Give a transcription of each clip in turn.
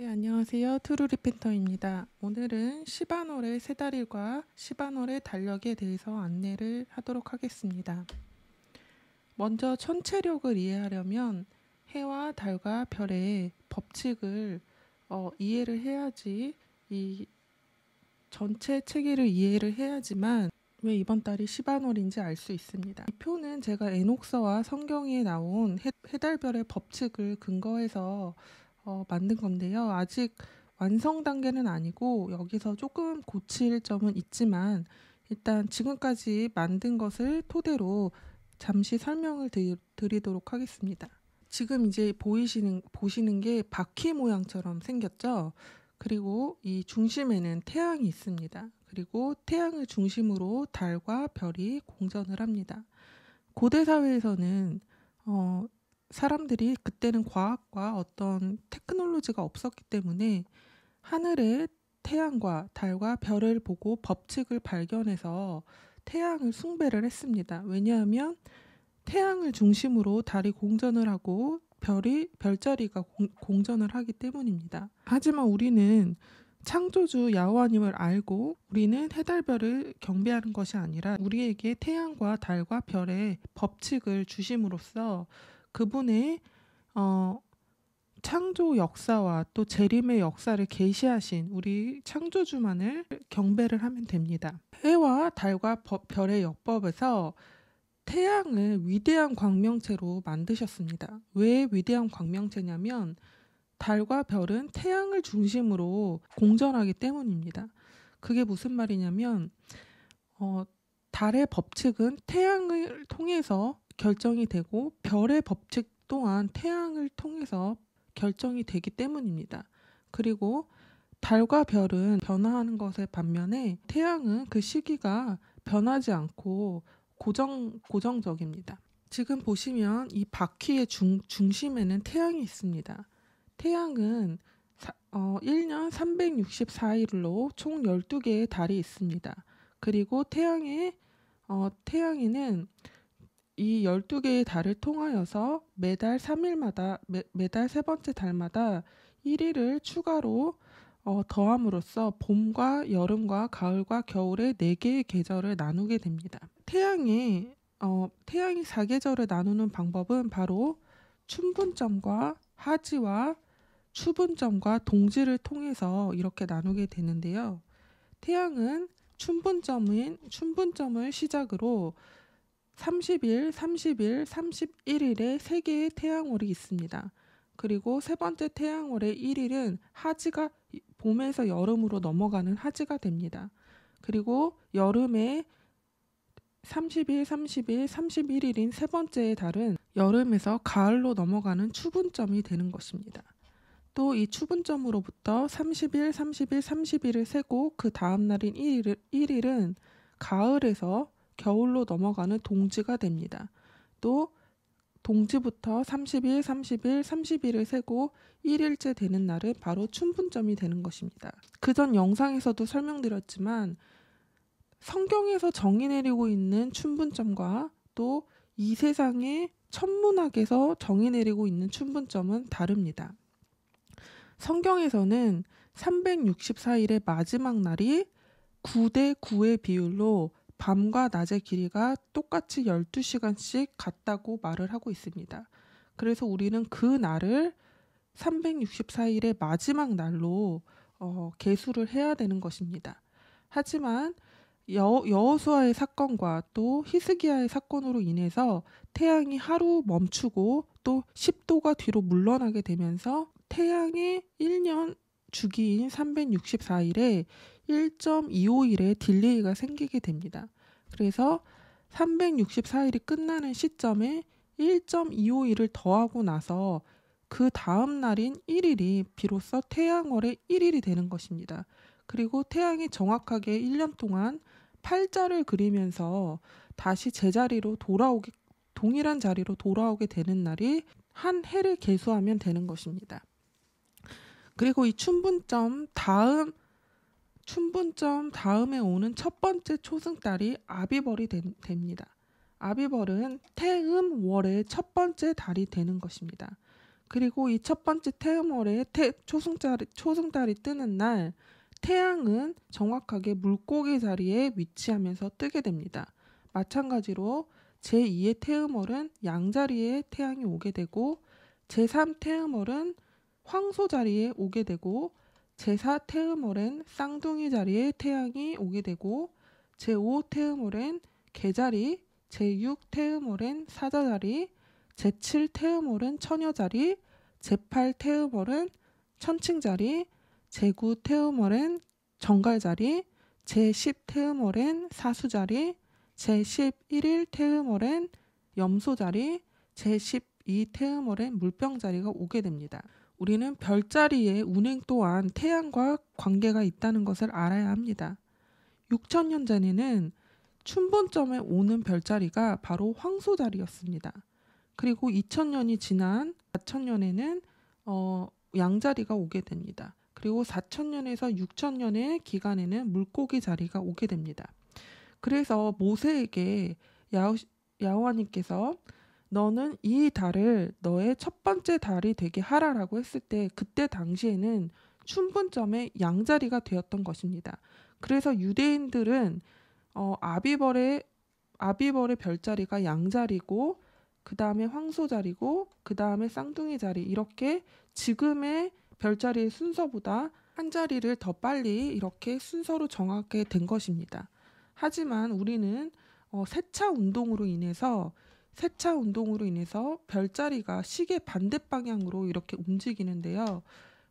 네, 안녕하세요. 트루리펜터입니다. 오늘은 시바놀의 세 다리과 시바놀의 달력에 대해서 안내를 하도록 하겠습니다. 먼저 천체력을 이해하려면 해와 달과 별의 법칙을 이해를 해야지 이 전체 체계를 이해를 해야지만 왜 이번 달이 시바놀인지 알 수 있습니다. 이 표는 제가 에녹서와 성경에 나온 해달별의 법칙을 근거해서 만든 건데요. 아직 완성 단계는 아니고 여기서 조금 고칠 점은 있지만 일단 지금까지 만든 것을 토대로 잠시 설명을 드리도록 하겠습니다. 지금 이제 보시는 게 바퀴 모양처럼 생겼죠. 그리고 이 중심에는 태양이 있습니다. 그리고 태양을 중심으로 달과 별이 공전을 합니다. 고대 사회에서는 사람들이 그때는 과학과 어떤 테크놀로지가 없었기 때문에 하늘에 태양과 달과 별을 보고 법칙을 발견해서 태양을 숭배를 했습니다. 왜냐하면 태양을 중심으로 달이 공전을 하고 별자리가 공전을 하기 때문입니다. 하지만 우리는 창조주 야호와님을 알고 우리는 해달별을 경배하는 것이 아니라 우리에게 태양과 달과 별의 법칙을 주심으로써 그분의 창조 역사와 또 재림의 역사를 계시하신 우리 창조주만을 경배를 하면 됩니다. 해와 달과 별의 역법에서 태양을 위대한 광명체로 만드셨습니다. 왜 위대한 광명체냐면 달과 별은 태양을 중심으로 공전하기 때문입니다. 그게 무슨 말이냐면 달의 법칙은 태양을 통해서 결정이 되고 별의 법칙 또한 태양을 통해서 결정이 되기 때문입니다. 그리고 달과 별은 변화하는 것에 반면에 태양은 그 시기가 변하지 않고 고정적입니다. 지금 보시면 이 바퀴의 중심에는 태양이 있습니다. 태양은 1년 364일로 총 12개의 달이 있습니다. 그리고 태양에는 이 12개의 달을 통하여서 매달 3일마다 매달 세 번째 달마다 1일을 추가로 더함으로써 봄과 여름과 가을과 겨울의 4개의 계절을 나누게 됩니다. 태양이 사계절을 나누는 방법은 바로 춘분점과 하지와 추분점과 동지를 통해서 이렇게 나누게 되는데요. 태양은 춘분점을 시작으로 30일, 30일, 31일에 3개의 태양월이 있습니다. 그리고 세 번째 태양월의 1일은 하지가 봄에서 여름으로 넘어가는 하지가 됩니다. 그리고 여름에 30일, 30일, 31일인 세 번째의 달은 여름에서 가을로 넘어가는 추분점이 되는 것입니다. 또 이 추분점으로부터 30일, 30일, 30일을 세고 그 다음 날인 1일은 가을에서 겨울로 넘어가는 동지가 됩니다. 또 동지부터 30일, 30일, 30일을 세고 1일째 되는 날은 바로 춘분점이 되는 것입니다. 그전 영상에서도 설명드렸지만 성경에서 정의 내리고 있는 춘분점과 또 이 세상의 천문학에서 정의 내리고 있는 춘분점은 다릅니다. 성경에서는 364일의 마지막 날이 9대 9의 비율로 밤과 낮의 길이가 똑같이 12시간씩 같다고 말을 하고 있습니다. 그래서 우리는 그 날을 364일의 마지막 날로 계수를 해야 되는 것입니다. 하지만 여호수아의 사건과 또 히스기야의 사건으로 인해서 태양이 하루 멈추고 또 10도가 뒤로 물러나게 되면서 태양의 1년 주기인 364일에 1.25일의 딜레이가 생기게 됩니다. 그래서 364일이 끝나는 시점에 1.25일을 더하고 나서 그 다음 날인 1일이 비로소 태양월의 1일이 되는 것입니다. 그리고 태양이 정확하게 1년 동안 팔자를 그리면서 다시 제자리로 동일한 자리로 돌아오게 되는 날이 한 해를 계수하면 되는 것입니다. 그리고 이 춘분점 다음에 오는 첫 번째 초승달이 아비벌이 됩니다. 아비벌은 태음월의 첫 번째 달이 되는 것입니다. 그리고 이 첫 번째 태음월에 초승달이 뜨는 날 태양은 정확하게 물고기 자리에 위치하면서 뜨게 됩니다. 마찬가지로 제2의 태음월은 양자리에 태양이 오게 되고 제3 태음월은 황소 자리에 오게 되고 제4 태음월엔 쌍둥이 자리에 태양이 오게 되고 제5 태음월엔 개자리, 제6 태음월엔 사자자리, 제7 태음월은 처녀자리, 제8 태음월은 천칭자리, 제9 태음월엔 정갈자리, 제10 태음월엔 사수자리, 제11일 태음월엔 염소자리, 제12 태음월엔 물병자리가 오게 됩니다. 우리는 별자리의 운행 또한 태양과 관계가 있다는 것을 알아야 합니다. 6천년 전에는 춘분점에 오는 별자리가 바로 황소자리였습니다. 그리고 2000년이 지난 4000년에는 양자리가 오게 됩니다. 그리고 4000년에서 6000년의 기간에는 물고기 자리가 오게 됩니다. 그래서 모세에게 야호와님께서 너는 이 달을 너의 첫 번째 달이 되게 하라라고 했을 때 그때 당시에는 춘분점에 양자리가 되었던 것입니다. 그래서 유대인들은 아비벌의 별자리가 양자리고 그 다음에 황소자리고 그 다음에 쌍둥이 자리 이렇게 지금의 별자리의 순서보다 한 자리를 더 빨리 이렇게 순서로 정하게 된 것입니다. 하지만 우리는 세차 운동으로 인해서 별자리가 시계 반대 방향으로 이렇게 움직이는데요.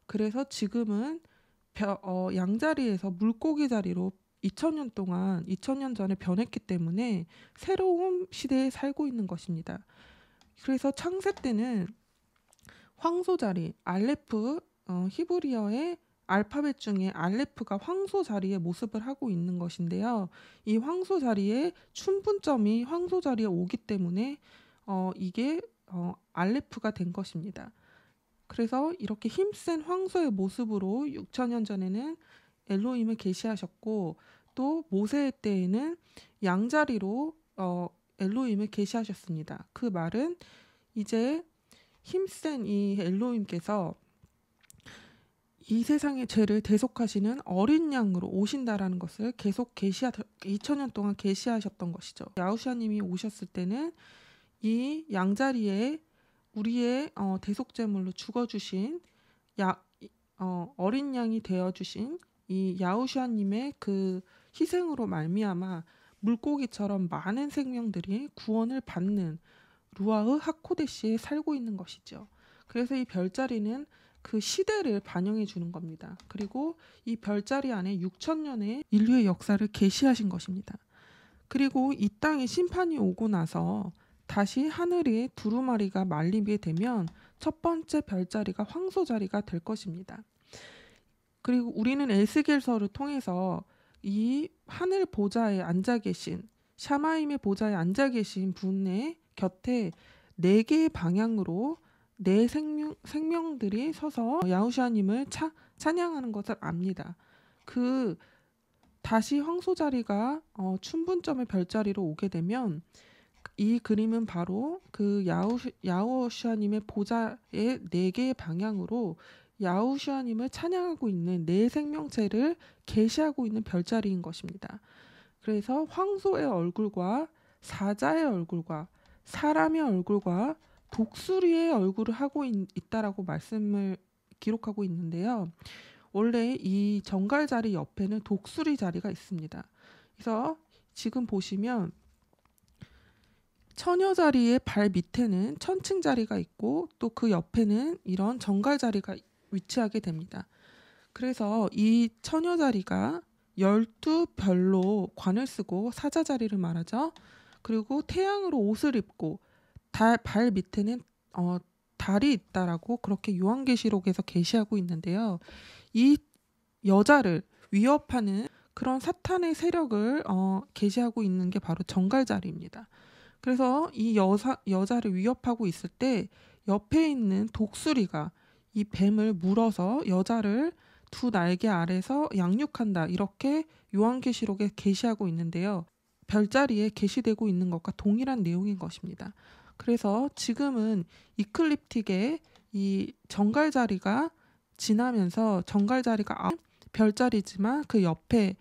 그래서 지금은 양자리에서 물고기 자리로 2000년 전에 변했기 때문에 새로운 시대에 살고 있는 것입니다. 그래서 창세 때는 황소자리, 알레프, 히브리어의 알파벳 중에 알레프가 황소 자리의 모습을 하고 있는 것인데요. 이 황소 자리에 춘분점이 황소 자리에 오기 때문에 이게 알레프가 된 것입니다. 그래서 이렇게 힘센 황소의 모습으로 6천년 전에는 엘로힘을 계시하셨고 또 모세 때에는 양자리로 엘로힘을 계시하셨습니다. 그 말은 이제 힘센 이 엘로힘께서 이 세상의 죄를 대속하시는 어린 양으로 오신다라는 것을 계속 2000년 동안 계시하셨던 것이죠. 야후샤님이 오셨을 때는 이 양자리에 우리의 대속제물로 죽어주신 어린 양이 되어주신 이 야후샤님의 그 희생으로 말미암아 물고기처럼 많은 생명들이 구원을 받는 루아흐 하코데시에 살고 있는 것이죠. 그래서 이 별자리는 그 시대를 반영해 주는 겁니다. 그리고 이 별자리 안에 6천년의 인류의 역사를 계시하신 것입니다. 그리고 이 땅에 심판이 오고 나서 다시 하늘에 두루마리가 말리게 되면 첫 번째 별자리가 황소자리가 될 것입니다. 그리고 우리는 에스겔서를 통해서 이 하늘 보좌에 앉아 계신 샤마임의 보좌에 앉아 계신 분의 곁에 4개의 방향으로 4생명들이 서서 야후샤님을 찬양하는 것을 압니다. 그 다시 황소자리가 춘분점의 별자리로 오게 되면 이 그림은 바로 그 야후샤님의 보좌의 4개의 방향으로 야후샤님을 찬양하고 있는 4생명체를 계시하고 있는 별자리인 것입니다. 그래서 황소의 얼굴과 사자의 얼굴과 사람의 얼굴과 독수리의 얼굴을 하고 있다라고 말씀을 기록하고 있는데요. 원래 이 정갈자리 옆에는 독수리 자리가 있습니다. 그래서 지금 보시면 처녀자리의 발 밑에는 천칭자리가 있고 또 그 옆에는 이런 정갈자리가 위치하게 됩니다. 그래서 이 처녀자리가 12별로 관을 쓰고 사자자리를 말하죠. 그리고 태양으로 옷을 입고 발 밑에는 달이 있다라고 그렇게 요한계시록에서 계시하고 있는데요. 이 여자를 위협하는 그런 사탄의 세력을 계시하고 있는 게 바로 정갈자리입니다. 그래서 이 여자를 위협하고 있을 때 옆에 있는 독수리가 이 뱀을 물어서 여자를 두 날개 아래서 양육한다. 이렇게 요한계시록에 계시하고 있는데요. 별자리에 계시되고 있는 것과 동일한 내용인 것입니다. 그래서 지금은 이클립틱의 이 정갈자리가 지나면서 정갈자리가 별자리지만 그 옆에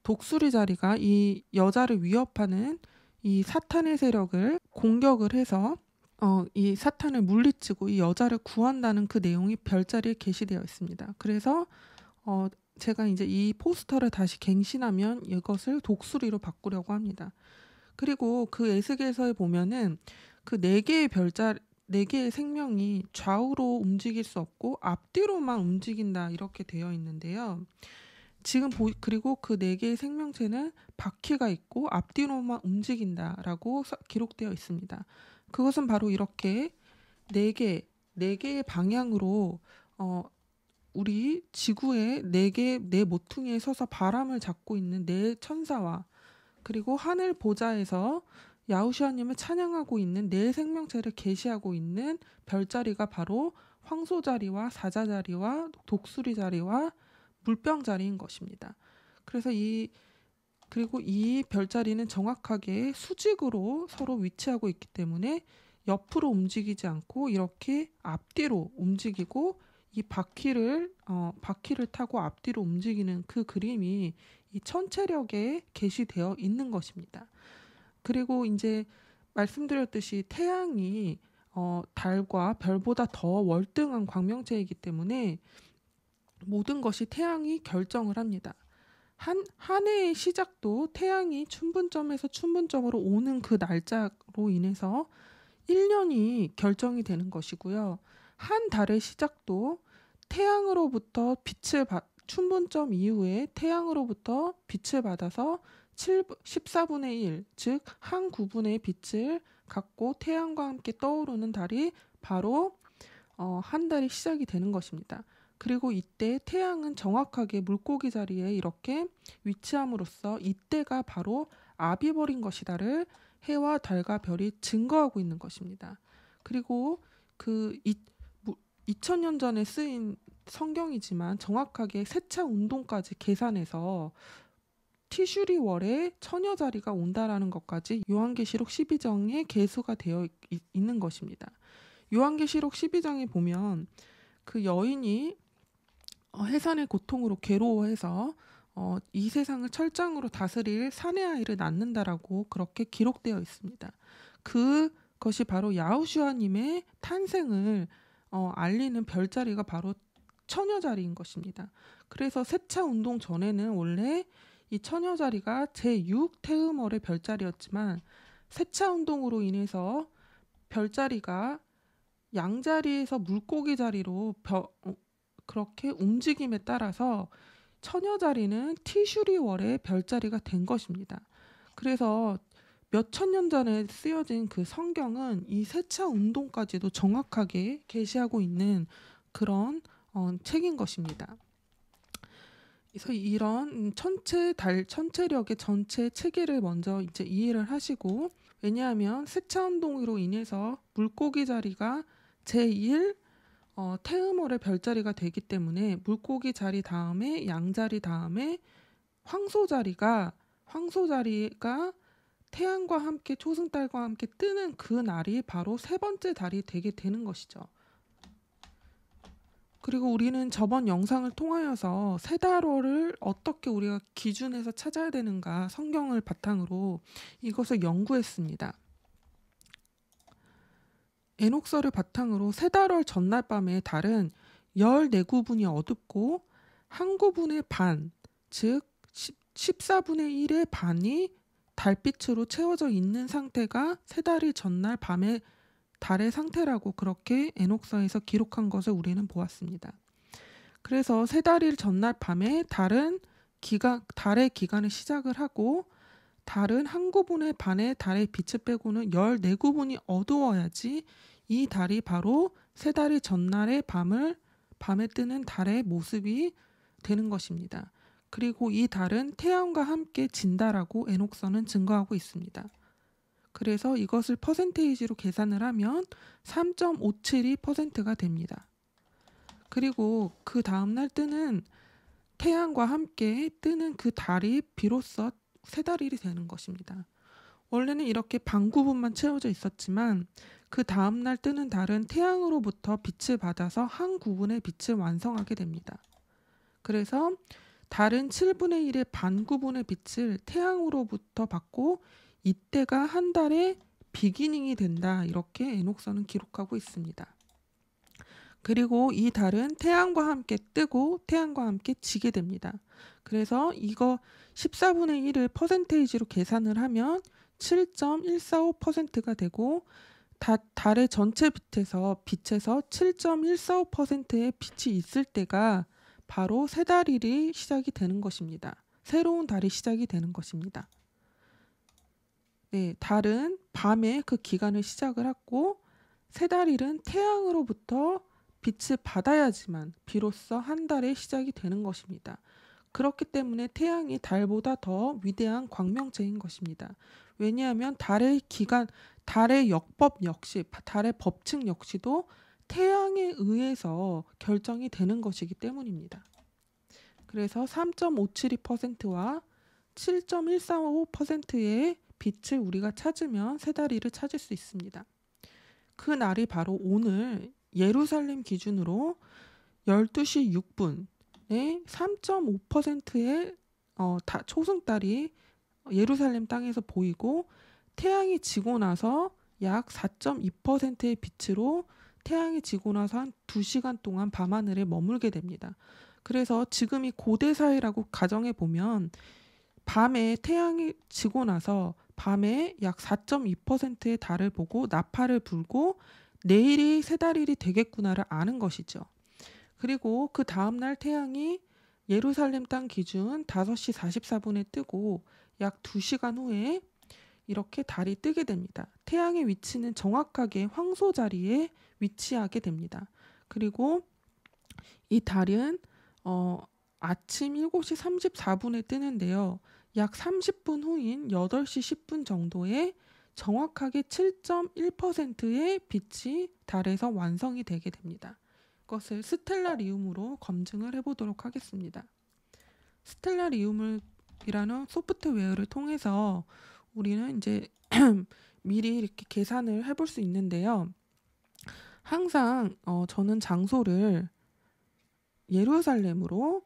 독수리 자리가 이 여자를 위협하는 이 사탄의 세력을 공격을 해서 이 사탄을 물리치고 이 여자를 구한다는 그 내용이 별자리에 게시되어 있습니다. 그래서 제가 이제 이 포스터를 다시 갱신하면 이것을 독수리로 바꾸려고 합니다. 그리고 그 에스겔서에 보면은 그 네 개의 생명이 좌우로 움직일 수 없고 앞뒤로만 움직인다 이렇게 되어 있는데요. 그리고 그 네 개의 생명체는 바퀴가 있고 앞뒤로만 움직인다라고 기록되어 있습니다. 그것은 바로 이렇게 네 개의 방향으로 우리 지구의 네 모퉁이에 서서 바람을 잡고 있는 네 천사와 그리고 하늘 보좌에서 야후슈아님을 찬양하고 있는 네 생명체를 계시하고 있는 별자리가 바로 황소자리와 사자자리와 독수리자리와 물병자리인 것입니다. 그리고 이 별자리는 정확하게 수직으로 서로 위치하고 있기 때문에 옆으로 움직이지 않고 이렇게 앞뒤로 움직이고 이 바퀴를 타고 앞뒤로 움직이는 그 그림이 이 천체력에 게시되어 있는 것입니다. 그리고 이제 말씀드렸듯이 태양이 달과 별보다 더 월등한 광명체이기 때문에 모든 것이 태양이 결정을 합니다. 한 해의 시작도 태양이 춘분점에서 춘분점으로 오는 그 날짜로 인해서 1년이 결정이 되는 것이고요. 한 달의 시작도 춘분점 이후에 태양으로부터 빛을 받아서 14분의 1, 즉 한 9분의 빛을 갖고 태양과 함께 떠오르는 달이 바로 한 달이 시작이 되는 것입니다. 그리고 이때 태양은 정확하게 물고기 자리에 이렇게 위치함으로써 이때가 바로 아비벌인 것이다를 해와 달과 별이 증거하고 있는 것입니다. 그리고 2000년 전에 쓰인 성경이지만 정확하게 세차 운동까지 계산해서 티슈리월에 처녀 자리가 온다라는 것까지 요한계시록 12장에 계수가 되어 있는 것입니다. 요한계시록 12장에 보면 그 여인이 해산의 고통으로 괴로워해서 이 세상을 철장으로 다스릴 사내 아이를 낳는다라고 그렇게 기록되어 있습니다. 그것이 바로 야후슈아님의 탄생을 알리는 별자리가 바로 처녀자리인 것입니다. 그래서 세차 운동 전에는 원래 이 처녀자리가 제6태음월의 별자리였지만 세차 운동으로 인해서 별자리가 양자리에서 물고기 자리로 그렇게 움직임에 따라서 처녀자리는 티슈리월의 별자리가 된 것입니다. 그래서 몇천 년 전에 쓰여진 그 성경은 이 세차 운동까지도 정확하게 게시하고 있는 그런 책인 것입니다. 그래서 이런 천체력의 전체 체계를 먼저 이제 이해를 하시고, 왜냐하면 세차 운동으로 인해서 물고기 자리가 제1 태음월의 별자리가 되기 때문에 물고기 자리 다음에 양자리 다음에 황소자리가 태양과 함께 초승달과 함께 뜨는 그 날이 바로 세 번째 달이 되게 되는 것이죠. 그리고 우리는 저번 영상을 통하여서 세달월을 어떻게 우리가 기준해서 찾아야 되는가 성경을 바탕으로 이것을 연구했습니다. 에녹서를 바탕으로 세달월 전날 밤에 달은 14구분이 어둡고 한 구분의 반, 즉 14분의 1의 반이 달빛으로 채워져 있는 상태가 세달이 전날 밤에 달의 상태라고 그렇게 에녹서에서 기록한 것을 우리는 보았습니다. 그래서 세달일 전날 밤에 달의 기간을 시작을 하고 달은 한 구분의 반의 달의 빛을 빼고는 14구분이 어두워야지 이 달이 바로 세달이 전날의 밤에 뜨는 달의 모습이 되는 것입니다. 그리고 이 달은 태양과 함께 진다라고 에녹서는 증거하고 있습니다. 그래서 이것을 퍼센테이지로 계산을 하면 3.572%가 됩니다. 그리고 그 다음날 뜨는 태양과 함께 뜨는 그 달이 비로소 세달일이 되는 것입니다. 원래는 이렇게 반 구분만 채워져 있었지만 그 다음날 뜨는 달은 태양으로부터 빛을 받아서 한 구분의 빛을 완성하게 됩니다. 그래서 달은 7분의 1의 반 구분의 빛을 태양으로부터 받고 이때가 한 달의 비기닝이 된다. 이렇게 에녹서는 기록하고 있습니다. 그리고 이 달은 태양과 함께 뜨고 태양과 함께 지게 됩니다. 그래서 이거 14분의 1을 퍼센테이지로 계산을 하면 7.145%가 되고 달의 전체 빛에서 7.145%의 빛이 있을 때가 바로 새 달이 시작이 되는 것입니다. 새로운 달이 시작이 되는 것입니다. 네, 달은 밤에 그 기간을 시작을 하고 새 달일은 태양으로부터 빛을 받아야지만 비로소 한 달의 시작이 되는 것입니다. 그렇기 때문에 태양이 달보다 더 위대한 광명체인 것입니다. 왜냐하면 달의 기간, 달의 역법 역시, 달의 법칙 역시도 태양에 의해서 결정이 되는 것이기 때문입니다. 그래서 3.572%와 7.145%의 빛을 우리가 찾으면 새 달이를 찾을 수 있습니다. 그 날이 바로 오늘 예루살렘 기준으로 12시 6분에 3.5%의 초승달이 예루살렘 땅에서 보이고 태양이 지고 나서 약 4.2%의 빛으로 태양이 지고 나서 한 2시간 동안 밤하늘에 머물게 됩니다. 그래서 지금이 고대사회라고 가정해 보면 밤에 태양이 지고 나서 밤에 약 4.2%의 달을 보고 나팔을 불고 내일이 새 달일이 되겠구나를 아는 것이죠. 그리고 그 다음날 태양이 예루살렘 땅 기준 5시 44분에 뜨고 약 2시간 후에 이렇게 달이 뜨게 됩니다. 태양의 위치는 정확하게 황소 자리에 위치하게 됩니다. 그리고 이 달은 아침 7시 34분에 뜨는데요. 약 30분 후인 8시 10분 정도에 정확하게 7.1%의 빛이 달에서 완성이 되게 됩니다. 이것을 스텔라리움으로 검증을 해보도록 하겠습니다. 스텔라리움이라는 소프트웨어를 통해서 우리는 이제 미리 이렇게 계산을 해볼 수 있는데요. 항상 저는 장소를 예루살렘으로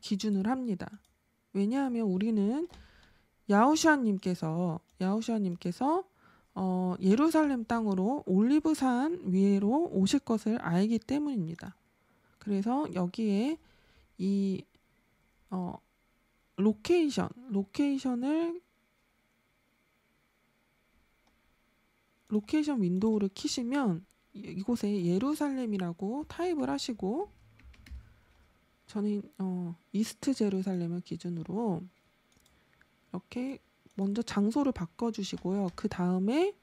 기준을 합니다. 왜냐하면 우리는 야호슈아님께서 예루살렘 땅으로 올리브산 위로 오실 것을 알기 때문입니다. 그래서 여기에 이 로케이션 윈도우를 키시면 이곳에 예루살렘이라고 타입을 하시고 저는 이스트 제루살렘을 기준으로 이렇게 먼저 장소를 바꿔주시고요. 그 다음에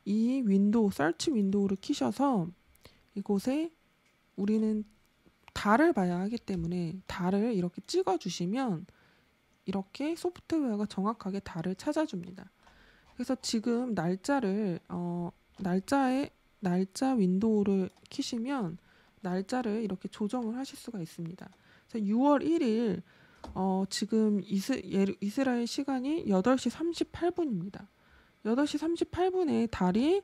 이 서치 윈도우를 키셔서 이곳에 우리는 달을 봐야 하기 때문에 달을 이렇게 찍어주시면 이렇게 소프트웨어가 정확하게 달을 찾아줍니다. 그래서 지금 날짜 윈도우를 키시면 날짜를 이렇게 조정을 하실 수가 있습니다. 그래서 6월 1일 지금 이스라엘 시간이 8시 38분입니다. 8시 38분에 달이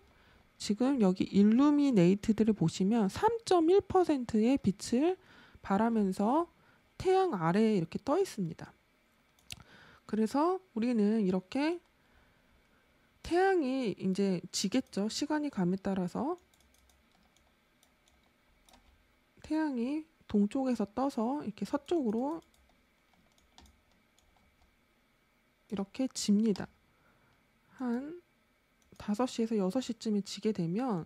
지금 여기 일루미네이트들을 보시면 3.1%의 빛을 발하면서 태양 아래에 이렇게 떠 있습니다. 그래서 우리는 이렇게 태양이 이제 지겠죠. 시간이 감에 따라서 태양이 동쪽에서 떠서 이렇게 서쪽으로 이렇게 집니다. 한 5시에서 6시쯤에 지게 되면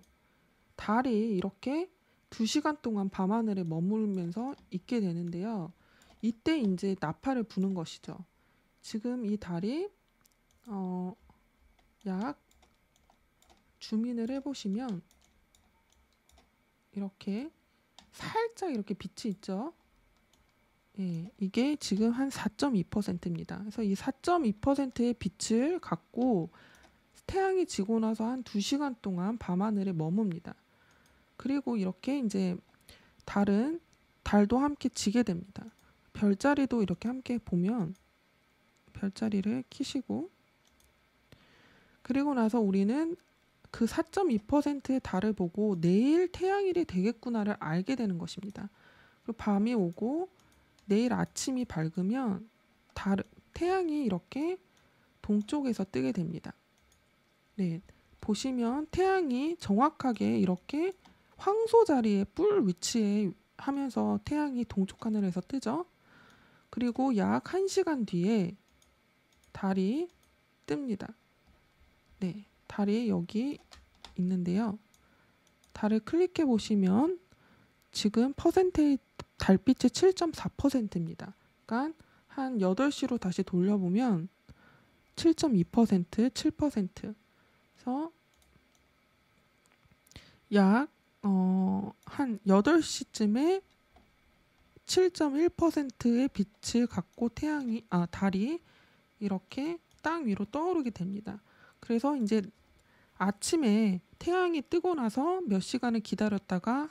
달이 이렇게 2시간 동안 밤하늘에 머물면서 있게 되는데요. 이때 이제 나팔을 부는 것이죠. 지금 이 달이 약 줌인을 해보시면 이렇게 살짝 이렇게 빛이 있죠. 예, 이게 지금 한 4.2%입니다. 그래서 이 4.2%의 빛을 갖고 태양이 지고 나서 한 2시간 동안 밤하늘에 머뭅니다. 그리고 이렇게 이제 달도 함께 지게 됩니다. 별자리도 이렇게 함께 보면 별자리를 켜시고 그리고 나서 우리는 그 4.2%의 달을 보고 내일 태양일이 되겠구나를 알게 되는 것입니다. 그리고 밤이 오고 내일 아침이 밝으면 태양이 이렇게 동쪽에서 뜨게 됩니다. 네, 보시면 태양이 정확하게 이렇게 황소 자리에 뿔 위치에 하면서 태양이 동쪽 하늘에서 뜨죠. 그리고 약 1시간 뒤에 달이 뜹니다. 네, 달이 여기 있는데요. 달을 클릭해 보시면 지금 퍼센테이지 달빛이 7.4%입니다. 그러니까 한 8시로 다시 돌려보면 7.2%, 7%. 그래서 약 한 8시쯤에 7.1%의 빛을 갖고 달이 이렇게 땅 위로 떠오르게 됩니다. 그래서 이제 아침에 태양이 뜨고 나서 몇 시간을 기다렸다가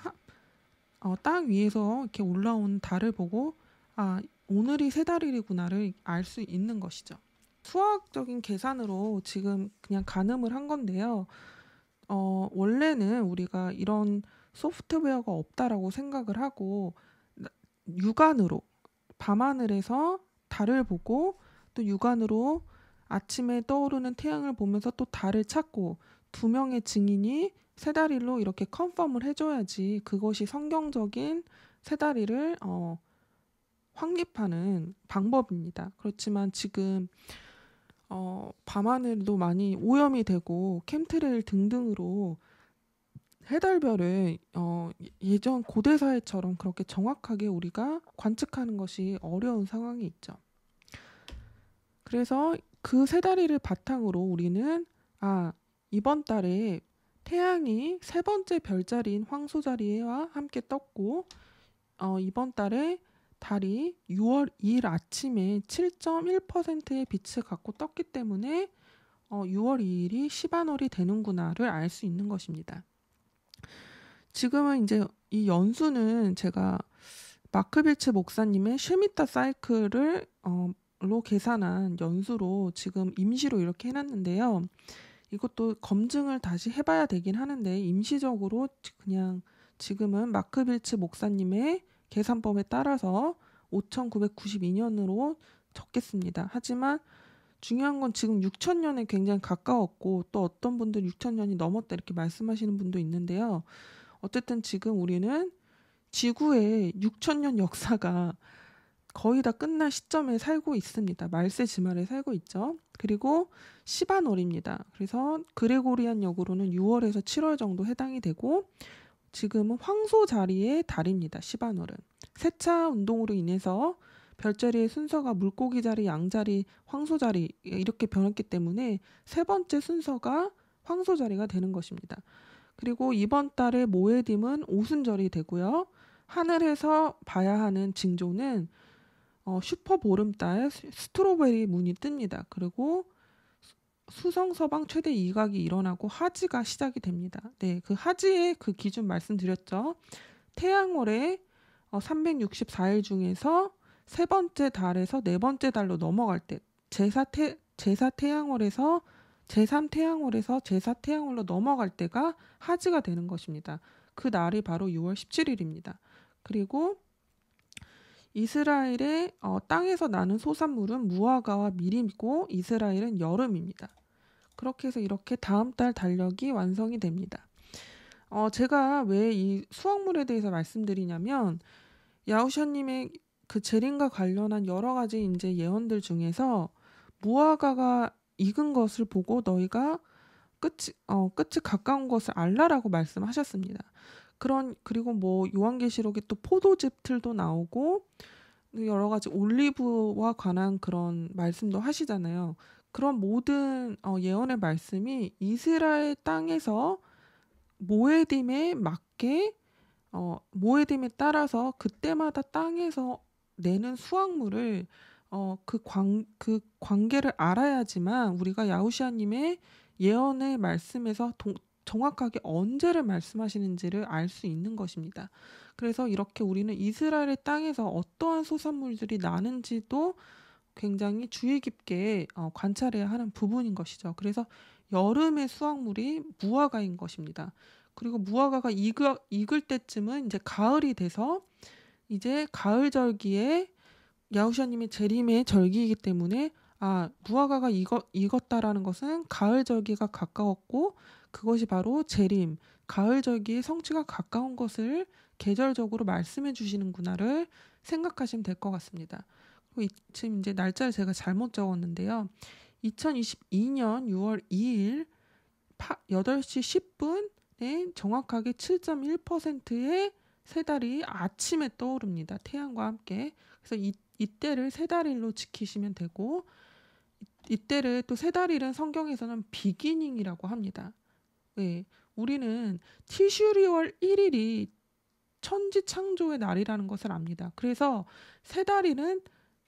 땅 위에서 이렇게 올라온 달을 보고 오늘이 새 달이구나를 알 수 있는 것이죠. 수학적인 계산으로 지금 그냥 가늠을 한 건데요. 원래는 우리가 이런 소프트웨어가 없다라고 생각을 하고 육안으로 밤하늘에서 달을 보고 또 육안으로 아침에 떠오르는 태양을 보면서 또 달을 찾고 두 명의 증인이 새달일로 이렇게 컨펌을 해줘야지 그것이 성경적인 새달일을 확립하는 방법입니다. 그렇지만 지금 밤하늘도 많이 오염이 되고 캠트레일 등등으로 해달별을 예전 고대사회처럼 그렇게 정확하게 우리가 관측하는 것이 어려운 상황이 있죠. 그래서 그 새다리를 바탕으로 우리는 이번 달에 태양이 세 번째 별자리인 황소자리와 함께 떴고 이번 달에 달이 6월 2일 아침에 7.1%의 빛을 갖고 떴기 때문에 6월 2일이 시바널이 되는구나를 알 수 있는 것입니다. 지금은 이제 이 연수는 제가 마크 빌츠 목사님의 쉐미타 사이클을 로 계산한 연수로 지금 임시로 이렇게 해놨는데요. 이것도 검증을 다시 해봐야 되긴 하는데 임시적으로 그냥 지금은 마크 빌츠 목사님의 계산법에 따라서 5992년으로 적겠습니다. 하지만 중요한 건 지금 6000년에 굉장히 가까웠고 또 어떤 분들 6000년이 넘었다 이렇게 말씀하시는 분도 있는데요. 어쨌든 지금 우리는 지구의 6000년 역사가 거의 다 끝날 시점에 살고 있습니다. 말세 지말에 살고 있죠. 그리고 시바널입니다. 그래서 그레고리안 역으로는 6월에서 7월 정도 해당이 되고 지금은 황소 자리의 달입니다. 시바널은. 세차 운동으로 인해서 별자리의 순서가 물고기 자리, 양 자리, 황소 자리 이렇게 변했기 때문에 세 번째 순서가 황소 자리가 되는 것입니다. 그리고 이번 달에 모에딤은 오순절이 되고요. 하늘에서 봐야 하는 징조는 슈퍼 보름달 스트로베리 문이 뜹니다. 그리고 수성 서방 최대 이각이 일어나고 하지가 시작이 됩니다. 네, 그 하지의 그 기준 말씀드렸죠. 태양월에 364일 중에서 세 번째 달에서 네 번째 달로 넘어갈 때 제3태양월에서 제4태양월로 넘어갈 때가 하지가 되는 것입니다. 그 날이 바로 6월 17일입니다. 그리고 이스라엘의 땅에서 나는 소산물은 무화과와 미림이고 이스라엘은 여름입니다. 그렇게 해서 이렇게 다음 달 달력이 완성이 됩니다. 제가 왜 이 수확물에 대해서 말씀드리냐면 야후샤님의 그 재림과 관련한 여러 가지 이제 예언들 중에서 무화과가 익은 것을 보고 너희가 끝이 가까운 것을 알라라고 말씀하셨습니다. 그리고 뭐 요한계시록에 또 포도즙틀도 나오고 여러 가지 올리브와 관한 그런 말씀도 하시잖아요. 그런 모든 예언의 말씀이 이스라엘 땅에서 모에딤에 맞게 모에딤에 따라서 그때마다 땅에서 내는 수확물을 그 관계를 알아야지만 우리가 야후시아님의 예언의 말씀에서 정확하게 언제를 말씀하시는지를 알 수 있는 것입니다. 그래서 이렇게 우리는 이스라엘의 땅에서 어떠한 소산물들이 나는지도 굉장히 주의 깊게 관찰해야 하는 부분인 것이죠. 그래서 여름의 수확물이 무화과인 것입니다. 그리고 무화과가 익을 때쯤은 이제 가을이 돼서 이제 가을 절기에 야후샤님의 재림의 절기이기 때문에 무화과가 익었다라는 것은 가을 절기가 가까웠고 그것이 바로 재림, 가을 절기의 성취가 가까운 것을 계절적으로 말씀해 주시는구나를 생각하시면 될 것 같습니다. 그리고 지금 이제 날짜를 제가 잘못 적었는데요. 2022년 6월 2일 8시 10분에 정확하게 7.1%의 새 달이 아침에 떠오릅니다. 태양과 함께. 그래서 이때를 새 달일로 지키시면 되고 이때를 또 새 달일은 성경에서는 비기닝이라고 합니다. 네, 우리는 티슈리월 1일이 천지 창조의 날이라는 것을 압니다. 그래서 새 달일은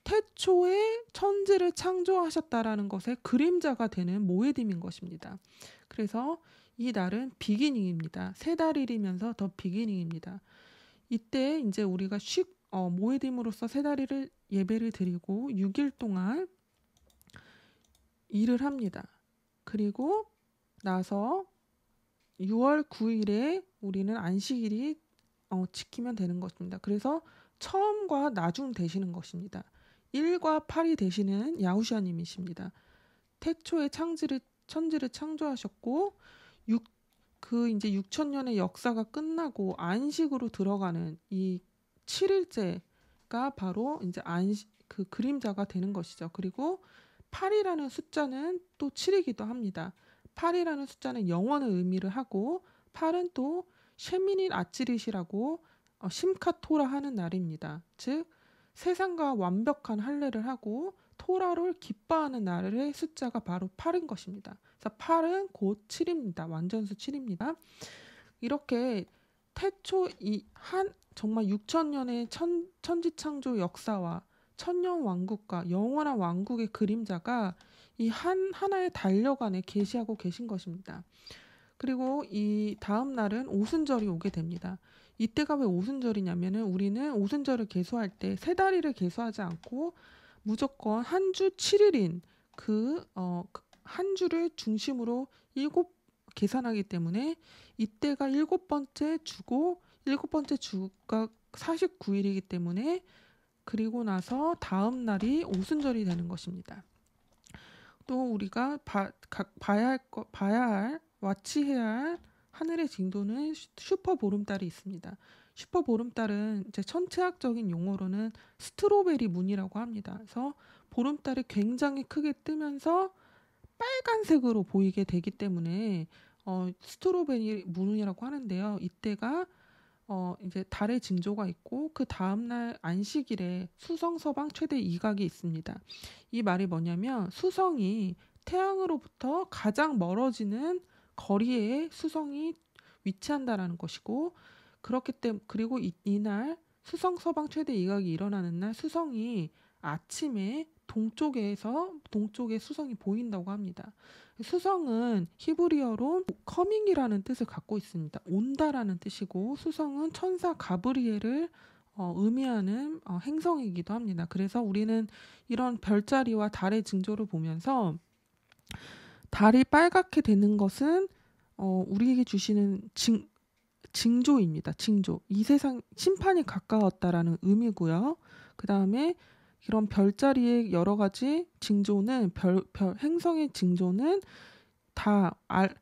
태초에 천지를 창조하셨다라는 것의 그림자가 되는 모에딤인 것입니다. 그래서 이 날은 비기닝입니다. 새 달일이면서 더 비기닝입니다. 이때 이제 우리가 모에딤으로서 새 달일을 예배를 드리고 6일 동안 일을 합니다. 그리고 나서 6월 9일에 우리는 안식일이 지키면 되는 것입니다. 그래서 처음과 나중 되시는 것입니다. 1과 8이 되시는 야후샤님이십니다. 태초에 천지를 창조하셨고 이제 6천년의 역사가 끝나고 안식으로 들어가는 이 7일째가 바로 이제 그 그림자가 되는 것이죠. 그리고 8이라는 숫자는 또 7이기도 합니다. 8이라는 숫자는 영원을 의미를 하고 8은 또 셰미닛 아찌릿이라고 심카토라 하는 날입니다. 즉 세상과 완벽한 할례를 하고 토라를 기뻐하는 날의 숫자가 바로 8인 것입니다. 그래서 8은 곧 7입니다. 완전수 7입니다. 이렇게 태초 정말 6천년의 천지창조 역사와 천년 왕국과 영원한 왕국의 그림자가 이 하나의 달력 안에 계시하고 계신 것입니다. 그리고 이 다음 날은 오순절이 오게 됩니다. 이때가 왜 오순절이냐면은 우리는 오순절을 계수할 때 세 다리를 계수하지 않고 무조건 한 주 7일인 한 주를 중심으로 7 계산하기 때문에 이때가 7번째 주고 7번째 주가 49일이기 때문에 그리고 나서 다음 날이 오순절이 되는 것입니다. 또 우리가 봐야 할 와치해야 할 하늘의 징조는 슈퍼 보름달이 있습니다. 슈퍼 보름달은 이제 천체학적인 용어로는 스트로베리 문이라고 합니다. 그래서 보름달이 굉장히 크게 뜨면서 빨간색으로 보이게 되기 때문에 스트로베리 문이라고 하는데요. 이때가 이제 달의 징조가 있고 그 다음날 안식일에 수성 서방 최대 이각이 있습니다. 이 말이 뭐냐면 수성이 태양으로부터 가장 멀어지는 거리에 수성이 위치한다라는 것이고 그렇기 때문에 그리고 이날 수성 서방 최대 이각이 일어나는 날 수성이 아침에 동쪽에 수성이 보인다고 합니다. 수성은 히브리어로 커밍이라는 뜻을 갖고 있습니다. 온다라는 뜻이고 수성은 천사 가브리엘을 의미하는 행성이기도 합니다. 그래서 우리는 이런 별자리와 달의 징조를 보면서 달이 빨갛게 되는 것은 우리에게 주시는 징조입니다. 징조. 이 세상 심판이 가까웠다라는 의미고요. 그 다음에 이런 별자리의 여러 가지 징조는 행성의 징조는 다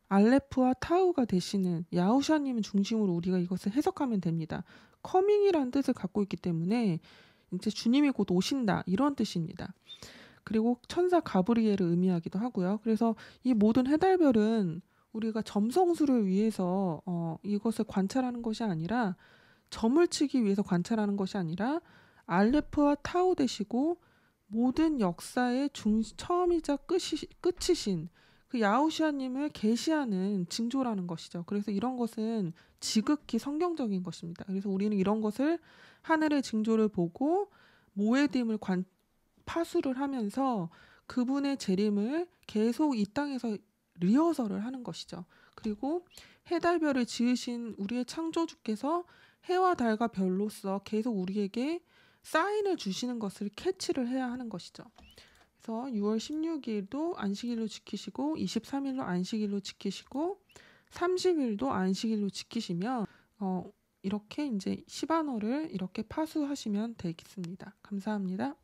알레프와 타우가 되시는 야후샤님 중심으로 우리가 이것을 해석하면 됩니다. 커밍이라는 뜻을 갖고 있기 때문에 이제 주님이 곧 오신다 이런 뜻입니다. 그리고 천사 가브리엘을 의미하기도 하고요. 그래서 이 모든 해달별은 우리가 점성술을 위해서 이것을 관찰하는 것이 아니라 점을 치기 위해서 관찰하는 것이 아니라 알레프와 타우 되시고 모든 역사의 처음이자 끝이신 그 야후시아님을 계시하는 징조라는 것이죠. 그래서 이런 것은 지극히 성경적인 것입니다. 그래서 우리는 이런 것을 하늘의 징조를 보고 모에딤을 파수를 하면서 그분의 재림을 계속 이 땅에서 리허설을 하는 것이죠. 그리고 해달별을 지으신 우리의 창조주께서 해와 달과 별로서 계속 우리에게 사인을 주시는 것을 캐치를 해야 하는 것이죠. 그래서 6월 16일도 안식일로 지키시고 23일로 안식일로 지키시고 30일도 안식일로 지키시면 이렇게 이제 시반월을 이렇게 파수하시면 되겠습니다. 감사합니다.